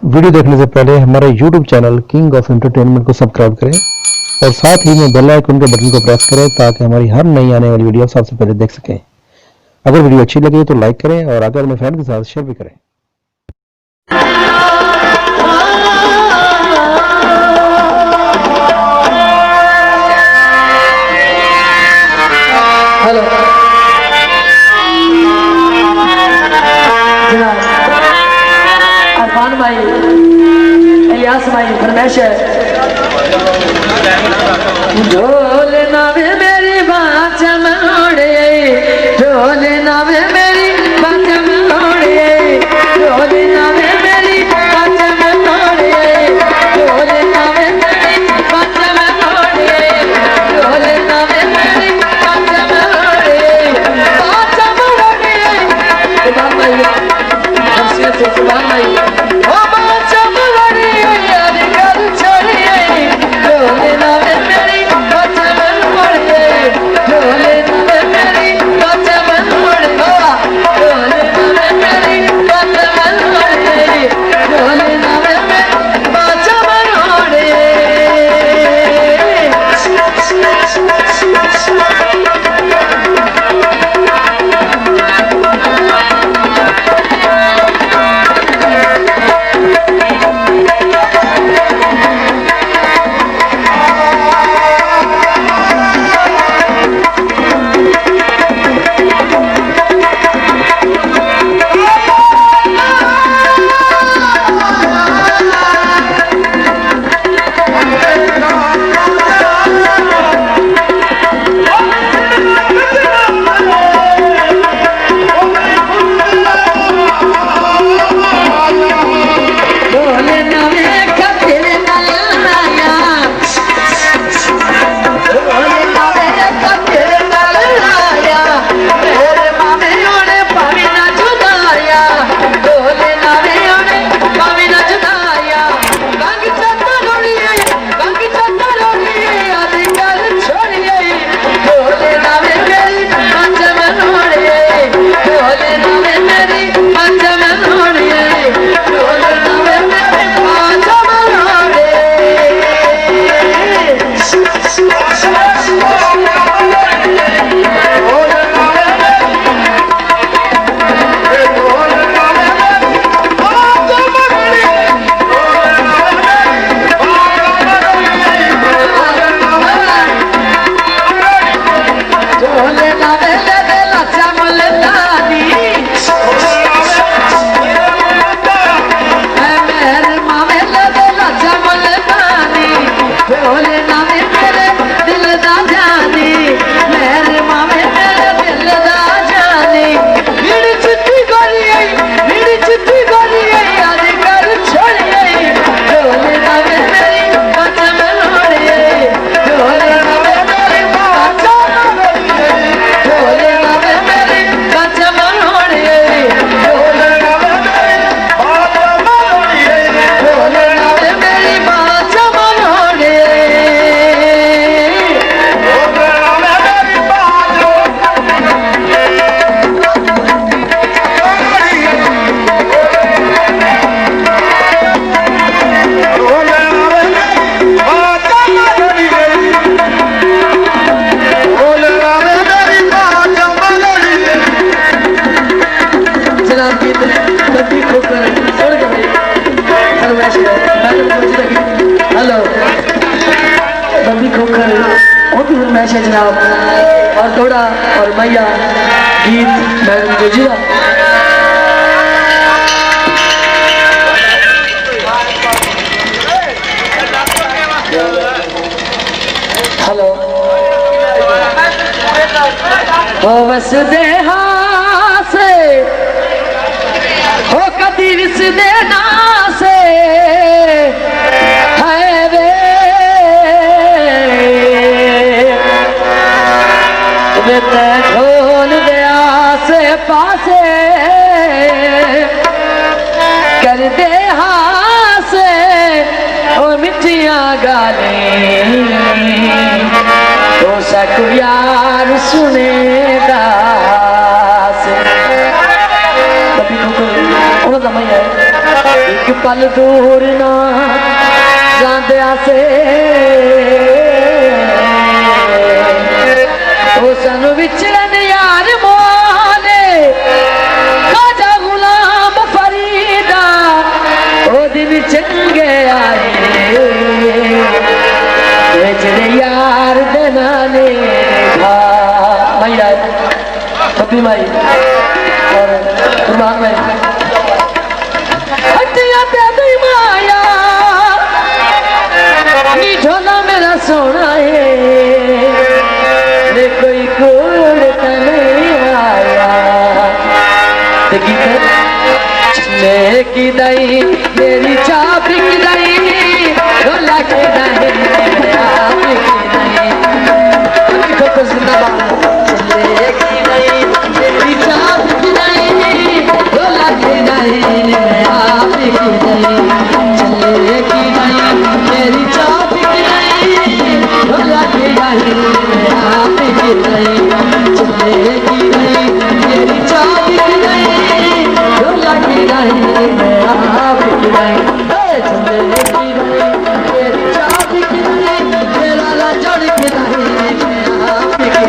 Video देखने से पहले हमारे YouTube channel king of entertainment को सब्सक्राइब करें और साथ ही में बेल आइकन के बटन को प्रेस करें ताकि हमारी हर नई आने वाली वीडियो सबसे पहले देख सकें। अगर वीडियो अच्छी लगे तो लाइक करें और अगर अपने फ्रेंड के साथ शेयर भी करें। हेलो अरफान भाई, इलियास भाई फरमाइश है। ढोल नावे मेरी बात मोड़े, ढोल नावे मेरी बात मोड़े, ढोल नावे मेरी बात मोड़े, ढोल नावे मेरी बात मोड़े, ढोल नावे मेरी बात मोड़े, बात मोड़े। सुभान भाई, हमसे सुभान भाई। हेलो बंदी खोखर वो भी फरमाइश है जनाब, और थोड़ा और मैया गीत मैं गुजरा। हेलो ओ बस देहा से हो कदी विस देना से है वे ढोल दया से पासे कर दे हासे ओ मिठिया गाने तो सक यार सुनेगा से एक पल दूर ना जांदिया से ओ सानू विचरन यार मोने खाजा गुलाम फरीदा ओ दिन चंगे आए बेचने यार देना ने खा मैया पपी माई और कुर्बान भाई हटिया पे भी माया मीठोला मेरा सोना है ले कोई कोड़ नहीं आया की दई मेरी चाप की दई ढोला की दई आप की दई देखो तो जिंदाबाद चले की दई मेरी चाप की दई ढोला की दई आप की दई चले की दई मेरी चाप की दई ढोला की दई आप की दई चले की दई मेरी चाप की दई ढोला की दई आप की दई चले की दई मेरी चाप की दई मेरा लाजड़ की दई आप की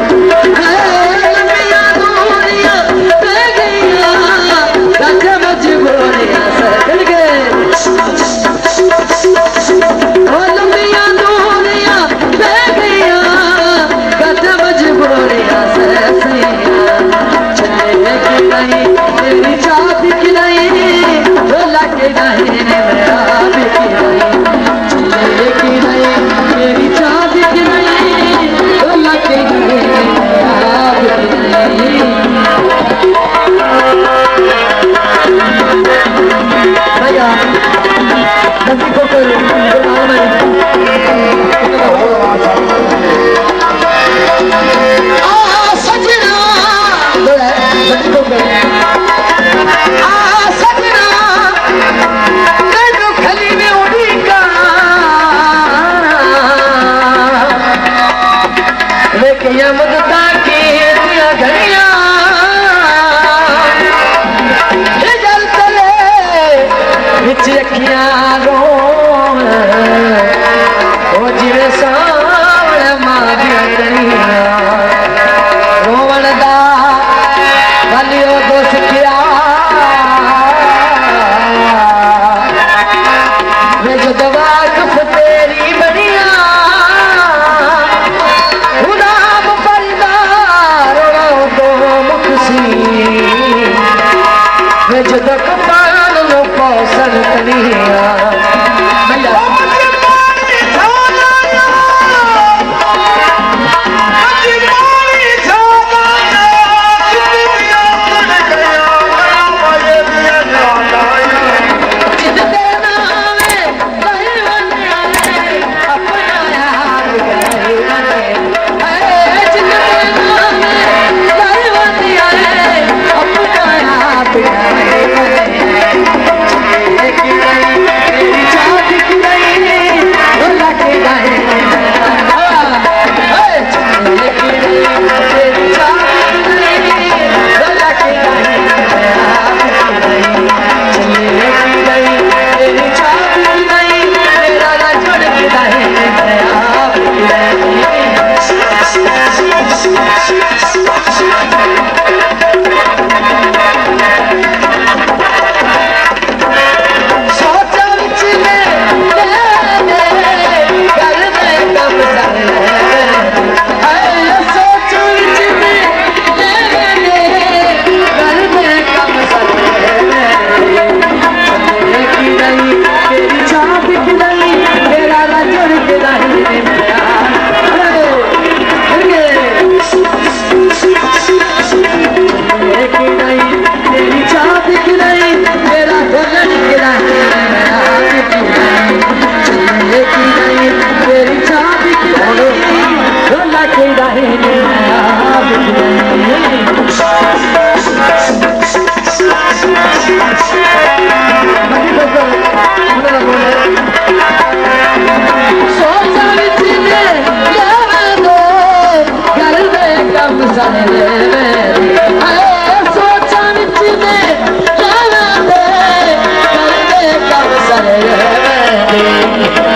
करे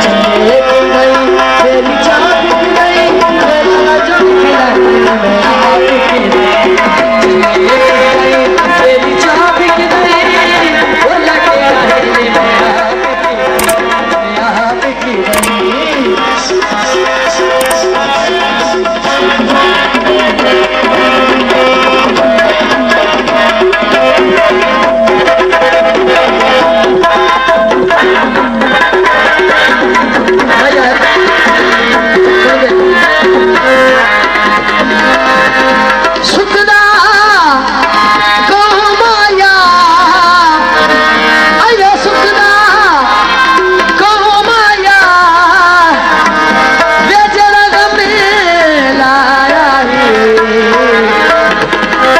चले गई तेरी चाह बिक गई मेरा जो खिला मेरा बिक गई तेरी चाह बिक गई वो लगे रहे मेरा बिक गई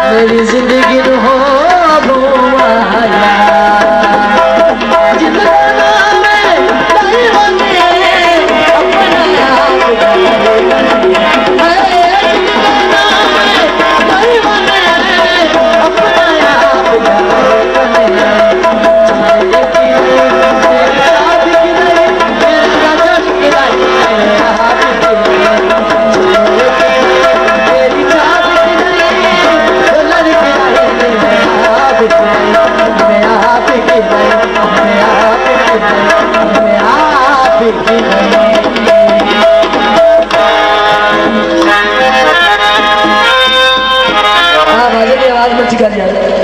मेरी जिंदगी हो आवाज मत कर यार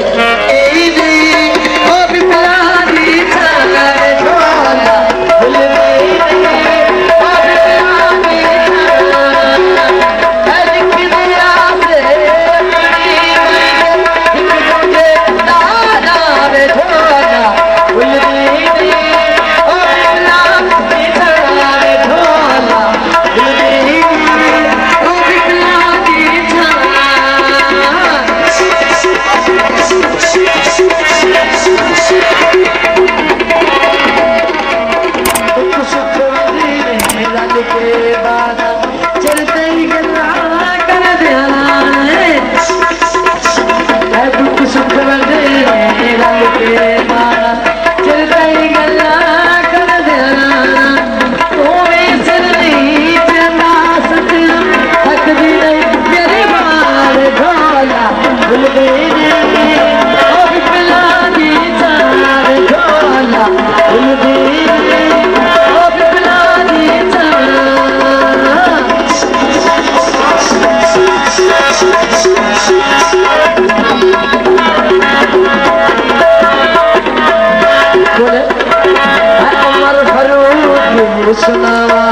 सुनावा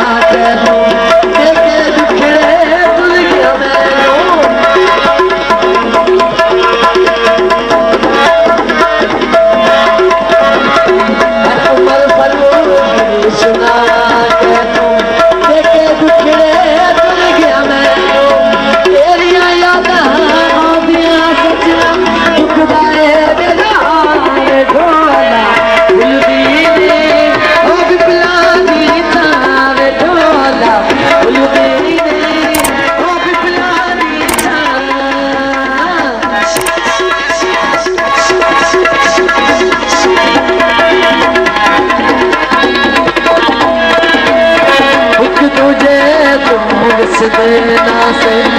देना से